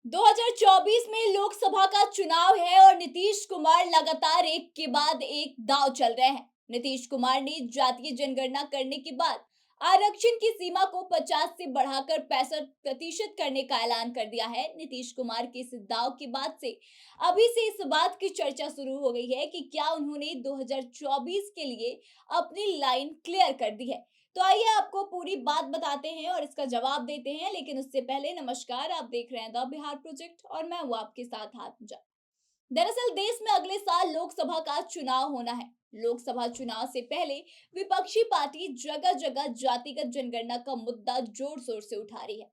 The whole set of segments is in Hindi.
2024 में लोकसभा का चुनाव है और नीतीश कुमार लगातार एक के बाद एक दांव चल रहे हैं। नीतीश कुमार ने जातीय जनगणना करने के बाद आरक्षण की सीमा को 50 से बढ़ाकर 65% करने का ऐलान कर दिया है। नीतीश कुमार के इस दांव के बाद से अभी से इस बात की चर्चा शुरू हो गई है कि क्या उन्होंने 2024 के लिए अपनी लाइन क्लियर कर दी है। तो आइए आपको पूरी बात बताते हैं और इसका जवाब देते हैं, लेकिन उससे पहले नमस्कार, आप देख रहे हैं द बिहार प्रोजेक्ट और मैं हूं आपके साथ हाथजा। दरअसल देश में अगले साल लोकसभा का चुनाव होना है। लोकसभा चुनाव से पहले विपक्षी पार्टी जगह जगह जातिगत जनगणना का मुद्दा जोर शोर से उठा रही है।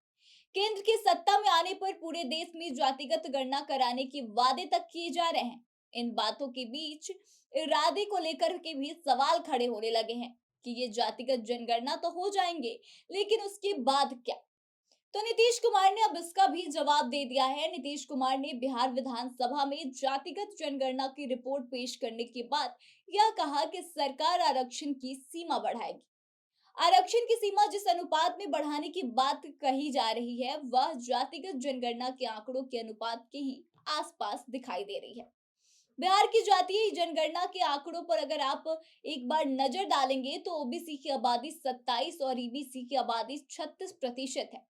केंद्र की सत्ता में आने पर पूरे देश में जातिगत गणना कराने के वादे तक किए जा रहे हैं। इन बातों के बीच इरादे को लेकर के भी सवाल खड़े होने लगे हैं कि ये जातिगत जनगणना तो हो जाएंगे, लेकिन उसके बाद क्या। तो नीतीश कुमार ने अब इसका भी जवाब दे दिया है। नीतीश कुमार ने बिहार विधानसभा में जातिगत जनगणना की रिपोर्ट पेश करने के बाद यह कहा कि सरकार आरक्षण की सीमा बढ़ाएगी। आरक्षण की सीमा जिस अनुपात में बढ़ाने की बात कही जा रही है, वह जातिगत जनगणना के आंकड़ों के अनुपात के ही आसपास दिखाई दे रही है। बिहार की जातीय जनगणना के आंकड़ों पर अगर आप एक बार नजर डालेंगे तो ओबीसी की आबादी 27 और ईबीसी की आबादी 36% है।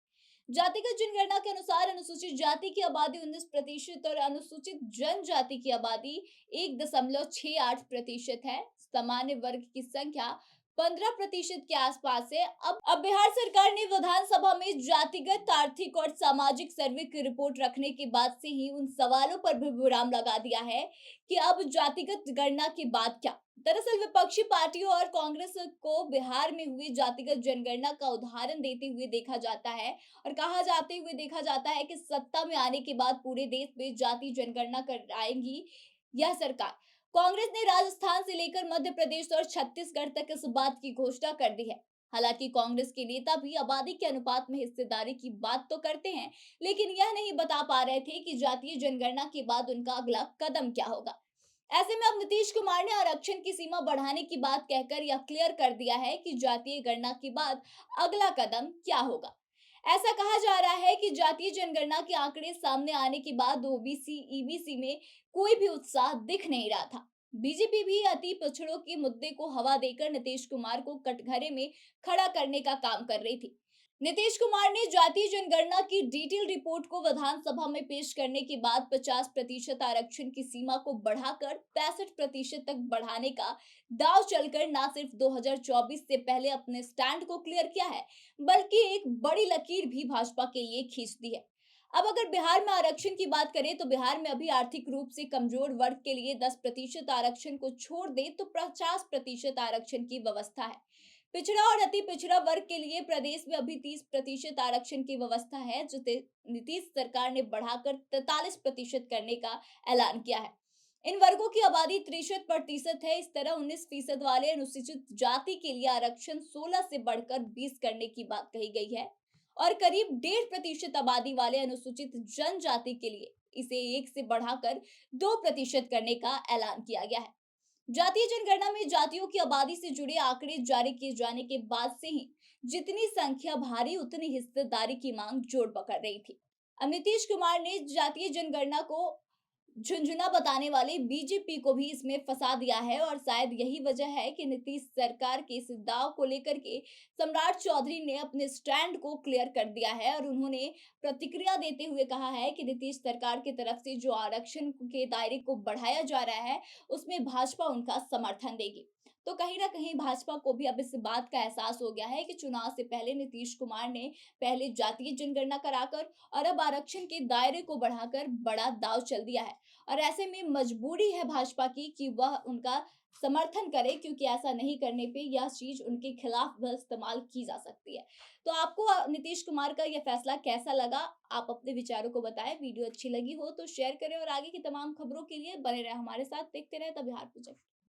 जातिगत जनगणना के अनुसार अनुसूचित जाति की आबादी 19% और अनुसूचित जनजाति की आबादी 1.68% है। सामान्य वर्ग की संख्या 15% के आसपास है। अब बिहार सरकार ने विधानसभा में जातिगत, आर्थिक और सामाजिक सर्वे की रिपोर्ट रखने के बाद से ही उन सवालों पर भी विराम लगा दिया है कि अब जातिगत गणना के बाद क्या। दरअसल विपक्षी पार्टियों और कांग्रेस को बिहार में हुई जातिगत जनगणना का उदाहरण देते हुए देखा जाता है और कहा जाते हुए देखा जाता है कि सत्ता में आने के बाद पूरे देश में जाति जनगणना कराएंगी यह सरकार। कांग्रेस ने राजस्थान से लेकर मध्य प्रदेश और छत्तीसगढ़ तक इस बात की घोषणा कर दी है। हालांकि कांग्रेस के नेता भी आबादी के अनुपात में हिस्सेदारी की बात तो करते हैं, लेकिन यह नहीं बता पा रहे थे कि जातीय जनगणना के बाद उनका अगला कदम क्या होगा। ऐसे में अब नीतीश कुमार ने आरक्षण की सीमा बढ़ाने की बात कहकर यह क्लियर कर दिया है कि जातीय गणना के बाद अगला कदम क्या होगा। ऐसा कहा जा रहा है कि जातीय जनगणना के आंकड़े सामने आने के बाद ओबीसी ईबीसी में कोई भी उत्साह दिख नहीं रहा था। बीजेपी भी अति पिछड़ों के मुद्दे को हवा देकर नीतीश कुमार को कटघरे में खड़ा करने का काम कर रही थी। नीतीश कुमार ने जातीय जनगणना की डिटेल रिपोर्ट को विधानसभा में पेश करने के बाद 50% आरक्षण की सीमा को बढ़ाकर 65% तक बढ़ाने का दांव चलकर न सिर्फ 2024 से पहले अपने स्टैंड को क्लियर किया है, बल्कि एक बड़ी लकीर भी भाजपा के लिए खींच दी है। अब अगर बिहार में आरक्षण की बात करें तो बिहार में अभी आर्थिक रूप से कमजोर वर्ग के लिए 10% आरक्षण को छोड़ दे तो 50% आरक्षण की व्यवस्था है। पिछड़ा और अति पिछड़ा वर्ग के लिए प्रदेश में अभी 30% आरक्षण की व्यवस्था है, जो नीतीश सरकार ने बढ़ाकर 43% करने का ऐलान किया है। इन वर्गों की आबादी 63% है। इस तरह 19% वाले अनुसूचित जाति के लिए आरक्षण 16 से बढ़कर 20 करने की बात कही गई है और करीब 1.5% आबादी वाले अनुसूचित जनजाति के लिए इसे 1 से बढ़ाकर 2% करने का ऐलान किया गया है। जातीय जनगणना में जातियों की आबादी से जुड़े आंकड़े जारी किए जाने के बाद से ही जितनी संख्या भारी उतनी हिस्सेदारी की मांग जोर पकड़ रही थी। अब नीतीश कुमार ने जातीय जनगणना को झुंझुना बताने वाले बीजेपी को भी इसमें फंसा दिया है और शायद यही वजह है कि नीतीश सरकार के इस दाव को लेकर के सम्राट चौधरी ने अपने स्टैंड को क्लियर कर दिया है और उन्होंने प्रतिक्रिया देते हुए कहा है कि नीतीश सरकार की तरफ से जो आरक्षण के दायरे को बढ़ाया जा रहा है उसमें भाजपा उनका समर्थन देगी। तो कहीं ना कहीं भाजपा को भी अब इस बात का एहसास हो गया है कि चुनाव से पहले नीतीश कुमार ने पहले जातीय जनगणना कराकर और अब आरक्षण के दायरे को बढ़ाकर बड़ा दाव चल दिया है और ऐसे में मजबूरी है भाजपा की कि वह उनका समर्थन करे, क्योंकि ऐसा नहीं करने पे यह चीज उनके खिलाफ भी इस्तेमाल की जा सकती है। तो आपको नीतीश कुमार का यह फैसला कैसा लगा? आप अपने विचारों को बताएं। वीडियो अच्छी लगी हो तो शेयर करें और आगे की तमाम खबरों के लिए बने रहे हमारे साथ। देखते रहे द बिहार प्रोजेक्ट।